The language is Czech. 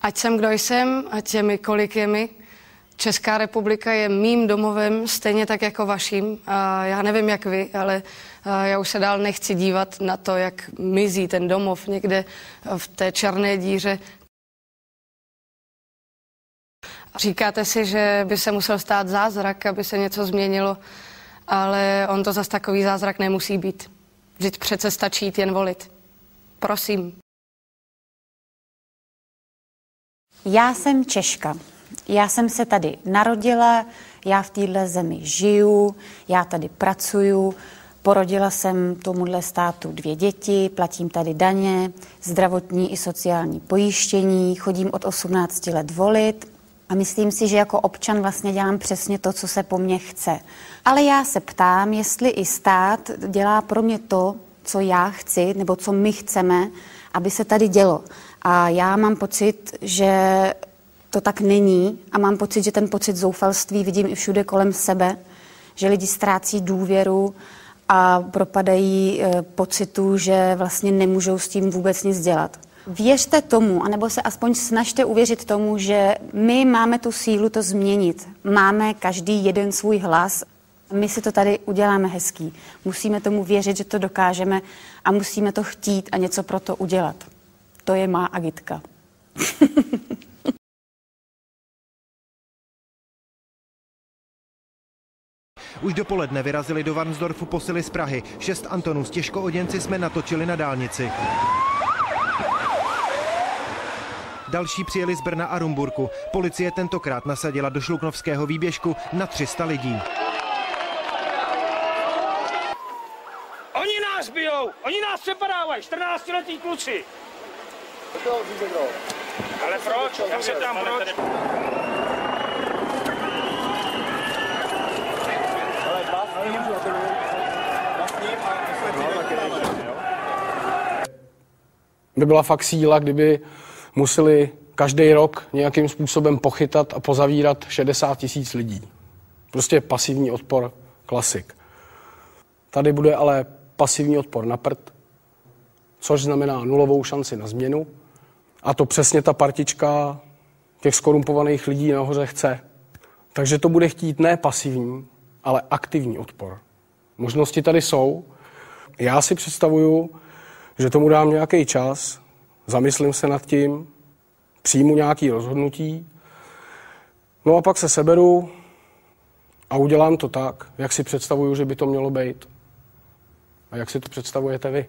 Ať jsem kdo jsem, ať je mi kolik je mi, Česká republika je mým domovem stejně tak jako vaším. A já nevím jak vy, ale já už se dál nechci dívat na to, jak mizí ten domov někde v té černé díře. Říkáte si, že by se musel stát zázrak, aby se něco změnilo, ale on to zas takový zázrak nemusí být. Vždyť přece stačí jít jen volit. Prosím. Já jsem Češka. Já jsem se tady narodila, já v téhle zemi žiju, já tady pracuju, porodila jsem tomuhle státu 2 děti, platím tady daně, zdravotní i sociální pojištění, chodím od 18 let volit a myslím si, že jako občan vlastně dělám přesně to, co se po mně chce. Ale já se ptám, jestli i stát dělá pro mě to, co já chci, nebo co my chceme, aby se tady dělo. A já mám pocit, že to tak není a mám pocit, že ten pocit zoufalství vidím i všude kolem sebe, že lidi ztrácí důvěru a propadají pocitu, že vlastně nemůžou s tím vůbec nic dělat. Věřte tomu, anebo se aspoň snažte uvěřit tomu, že my máme tu sílu to změnit. Máme každý jeden svůj hlas. My si to tady uděláme hezký. Musíme tomu věřit, že to dokážeme a musíme to chtít a něco pro to udělat. To je má agitka. Už dopoledne vyrazili do Varnsdorfu posily z Prahy. 6 Antonů s těžkooděnci jsme natočili na dálnici. Další přijeli z Brna a Rumburku. Policie tentokrát nasadila do Šluknovského výběžku na 300 lidí. Oni nás bijou, oni nás přepadávají, 14letí kluci. Ale proč? Já se tam proč? By byla fakt síla, kdyby museli každý rok nějakým způsobem pochytat a pozavírat 60 000 lidí. Prostě pasivní odpor, klasik. Tady bude ale pasivní odpor na prd, což znamená nulovou šanci na změnu. A to přesně ta partička těch skorumpovaných lidí nahoře chce. Takže to bude chtít ne pasivní, ale aktivní odpor. Možnosti tady jsou. Já si představuju, že tomu dám nějaký čas, zamyslím se nad tím, přijmu nějaké rozhodnutí, no a pak se seberu a udělám to tak, jak si představuju, že by to mělo být. A jak si to představujete vy?